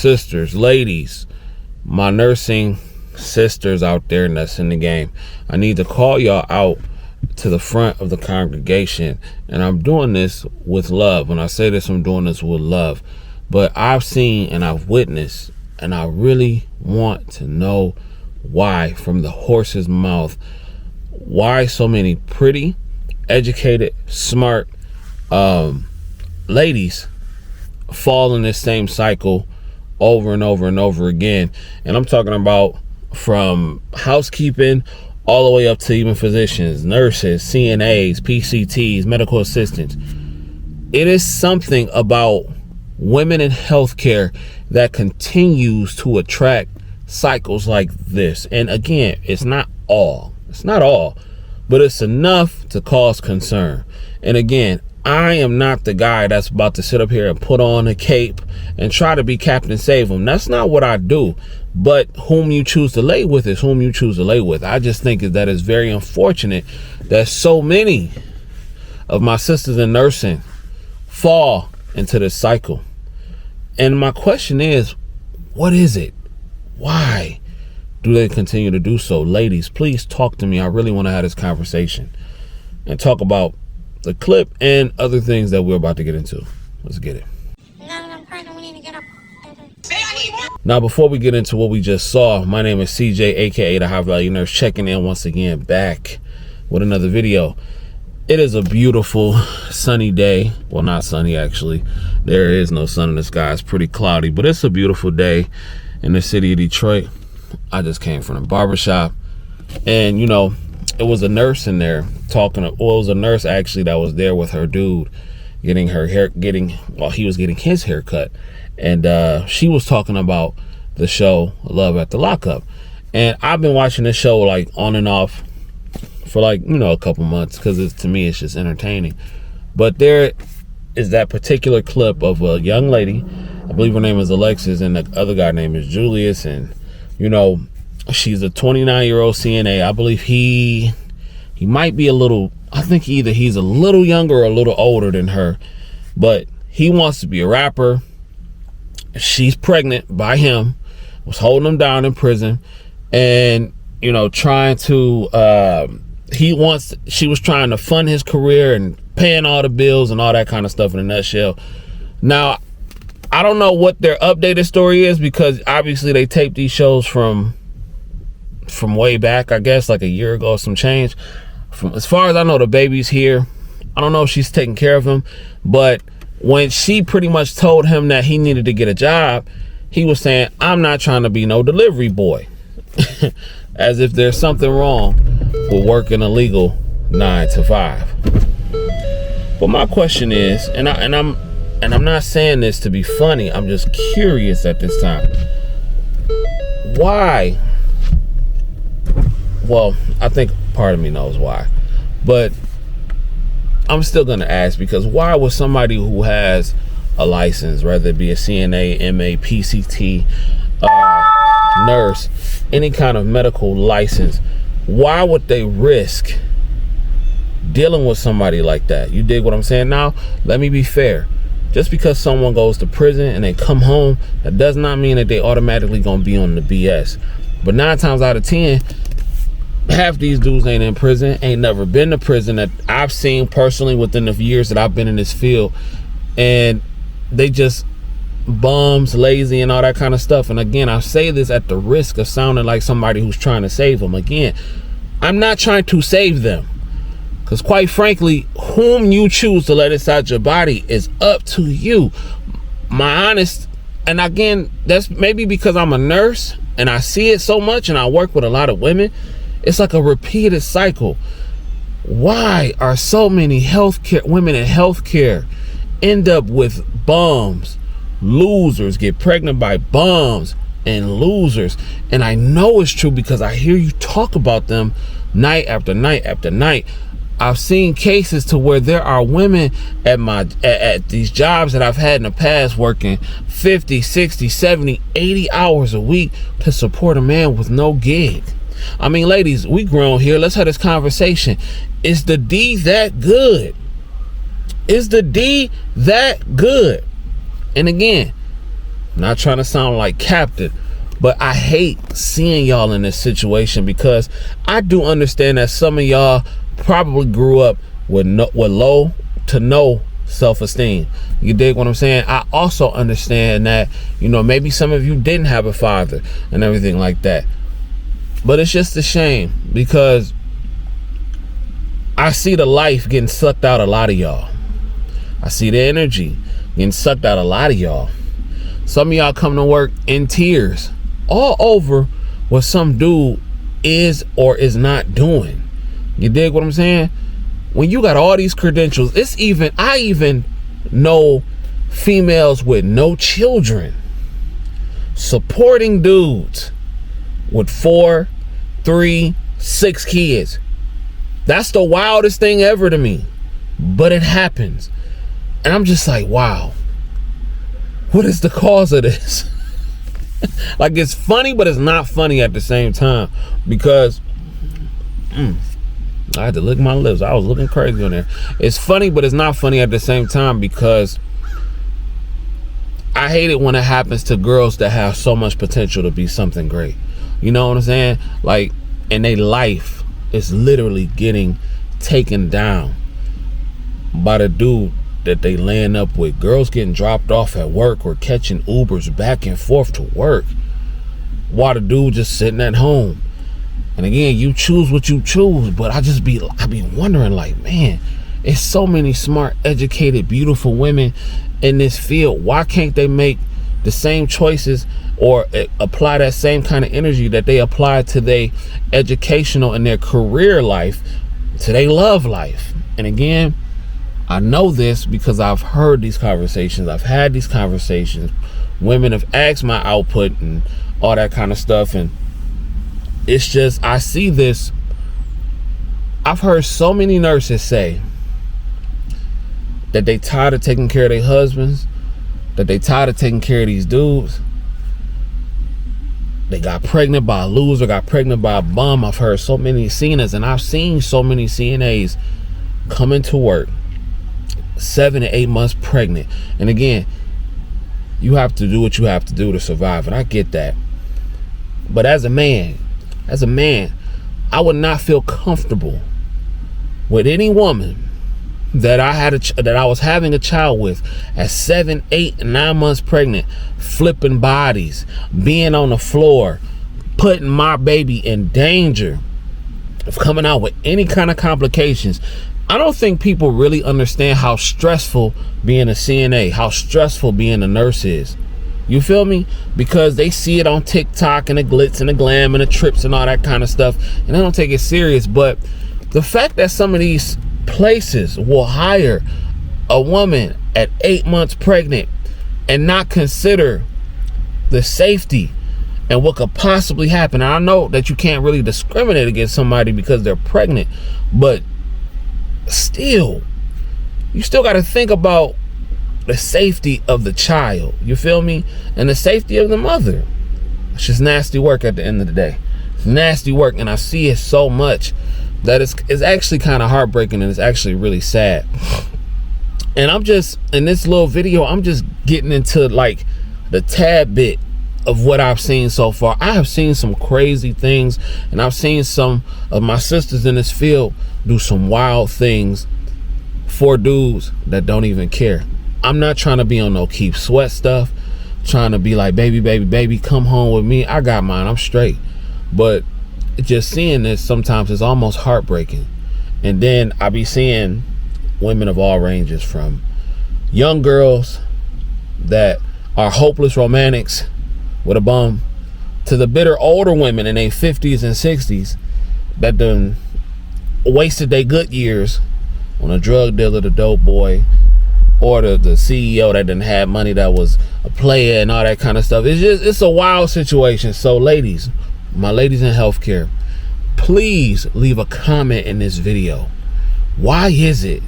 sisters, ladies, my nursing sisters out there that's in the game, I need to call y'all out to the front of the congregation. And I'm doing this with love. When I say this, I'm doing this with love. But I've seen and I've witnessed, and I really want to know why, from the horse's mouth, why so many pretty, educated, smart ladies fall in this same cycle over and over and over again. And I'm talking about from housekeeping all the way up to even physicians, nurses, CNAs, PCTs, medical assistants. It is something about women in healthcare that continues to attract cycles like this. And again, it's not all, but it's enough to cause concern. And again, I am not the guy that's about to sit up here and put on a cape and try to be Captain Save 'em. That's not what I do. But whom you choose to lay with is whom you choose to lay with. I just think that it's very unfortunate that so many of my sisters in nursing fall into this cycle. And my question is, what is it? Why do they continue to do so? Ladies, please talk to me. I really want to have this conversation and talk about the clip and other things that we're about to get into. Let's get it. Now, before we get into what we just saw, my name is CJ, aka the High Value Nurse, checking in once again, back with another video. It is a beautiful sunny day. Well, not sunny, actually. There is no sun in the sky. It's pretty cloudy, but it's a beautiful day in the city of Detroit. I just came from the barbershop, and you know, it was a nurse in there talking. Well, it was a nurse actually that was there with her dude getting her hair, he was getting his hair cut. And she was talking about the show Love at the Lockup. And I've been watching this show like on and off for like, you know, a couple months, because to me it's just entertaining. But there is that particular clip of a young lady, I believe her name is Alexis, and the other guy name is Julius. And you know, she's a 29-year-old CNA. I believe he might be a little, I think either he's a little younger or a little older than her, but he wants to be a rapper. She's pregnant by him, was holding him down in prison, and you know, trying to she was trying to fund his career and paying all the bills and all that kind of stuff in a nutshell. Now, I don't know what their updated story is, because obviously they taped these shows from way back, I guess like a year ago or some change. From as far as I know, the baby's here. I don't know if she's taking care of him, but when she pretty much told him that he needed to get a job, he was saying, I'm not trying to be no delivery boy. As if there's something wrong with working a legal 9 to 5. But my question is, and I'm not saying this to be funny, I'm just curious at this time. Why? Well, I think part of me knows why, but I'm still going to ask, because why would somebody who has a license, whether it be a CNA, MA, PCT, nurse, any kind of medical license, why would they risk dealing with somebody like that? You dig what I'm saying? Now, let me be fair. Just because someone goes to prison and they come home, that does not mean that they automatically going to be on the BS. But 9 times out of 10, half these dudes ain't in prison, ain't never been to prison that I've seen personally within the years that I've been in this field. And they just bums, lazy, and all that kind of stuff. And again, I say this at the risk of sounding like somebody who's trying to save them. Again, I'm not trying to save them, because quite frankly, whom you choose to let inside your body is up to you. My honest, and again, that's maybe because I'm a nurse and I see it so much and I work with a lot of women. It's like a repeated cycle. Why are so many women in healthcare end up with bums, losers, get pregnant by bums and losers? And I know it's true because I hear you talk about them night after night after night. I've seen cases to where there are women at these jobs that I've had in the past working 50, 60, 70, 80 hours a week to support a man with no gig. I mean, ladies, we grown here. Let's have this conversation. Is the D that good? Is the D that good? And again, I'm not trying to sound like Captain, but I hate seeing y'all in this situation, because I do understand that some of y'all probably grew up with low to no self-esteem. You dig what I'm saying? I also understand that, you know, maybe some of you didn't have a father and everything like that. But it's just a shame, because I see the life getting sucked out a lot of y'all. I see the energy getting sucked out a lot of y'all. Some of y'all come to work in tears all over what some dude is or is not doing. You dig what I'm saying? When you got all these credentials, I even know females with no children supporting dudes with 4, 3, 6 kids. That's the wildest thing ever to me, but it happens. And I'm just like, wow, what is the cause of this? Like, it's funny, but it's not funny at the same time, because I had to lick my lips. I was looking crazy on there. It's funny, but it's not funny at the same time, because I hate it when it happens to girls that have so much potential to be something great. You know what I'm saying? Like, and their life is literally getting taken down by the dude that they laying up with. Girls getting dropped off at work or catching Ubers back and forth to work, while the dude just sitting at home. And again, you choose what you choose, but I be wondering, like, man, it's so many smart, educated, beautiful women in this field. Why can't they make the same choices or apply that same kind of energy that they apply to their educational and their career life, to their love life? And again, I know this because I've heard these conversations. I've had these conversations. Women have asked my output and all that kind of stuff. And it's just, I see this. I've heard so many nurses say that they tired of taking care of their husbands, that they tired of taking care of these dudes. They got pregnant by a loser, got pregnant by a bum. I've heard so many CNAs, and I've seen so many CNAs come into work 7 to 8 months pregnant. And again, you have to do what you have to do to survive, and I get that. But as a man, I would not feel comfortable with any woman that I was having a child with at 7, 8, and 9 months pregnant, flipping bodies, being on the floor, putting my baby in danger of coming out with any kind of complications. I don't think people really understand how stressful being a CNA, how stressful being a nurse is. You feel me? Because they see it on TikTok and the glitz and the glam and the trips and all that kind of stuff, and they don't take it serious. But the fact that some of these places will hire a woman at 8 months pregnant and not consider the safety and what could possibly happen. And I know that you can't really discriminate against somebody because they're pregnant, but still, you still got to think about the safety of the child, you feel me, and the safety of the mother. It's just nasty work at the end of the day. It's nasty work, and I see it so much that it's actually kind of heartbreaking, and it's actually really sad. And I'm just, in this little video, I'm just getting into like the tad bit of what I've seen so far. I have seen some crazy things, and I've seen some of my sisters in this field do some wild things for dudes that don't even care. I'm not trying to be on no keep sweat stuff, trying to be like, baby, come home with me. I got mine, I'm straight. But just seeing this sometimes is almost heartbreaking. And then I be seeing women of all ranges, from young girls that are hopeless romantics with a bum, to the bitter older women in their 50s and 60s that done wasted their good years on a drug dealer, the dope boy, or the CEO that didn't have money, that was a player and all that kind of stuff. It's a wild situation. So ladies, my ladies in healthcare, please leave a comment in this video. Why is it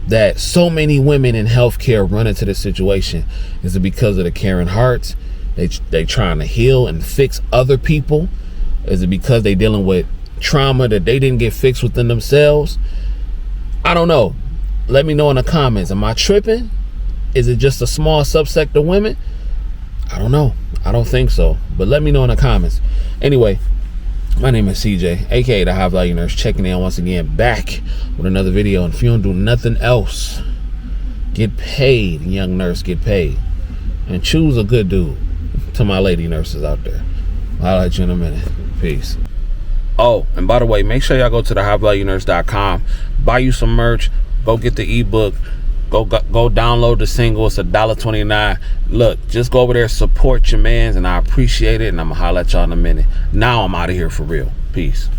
that so many women in healthcare run into this situation? Is it because of the caring hearts? They trying to heal and fix other people? Is it because they dealing with trauma that they didn't get fixed within themselves? I don't know. Let me know in the comments. Am I tripping? Is it just a small subsect of women? I don't know. I don't think so. But let me know in the comments. Anyway, my name is CJ, aka the High Value Nurse, checking in once again, back with another video. And if you don't do nothing else, get paid, young nurse, get paid. And choose a good dude. To my lady nurses out there. I'll let you in a minute. Peace. Oh, and by the way, make sure y'all go to thehighvaluenurse.com, buy you some merch, go get the ebook, go download the single. It's $1.29. Look, just go over there, support your mans, and I appreciate it. And I'm gonna holler at y'all in a minute. Now I'm out of here for real. Peace.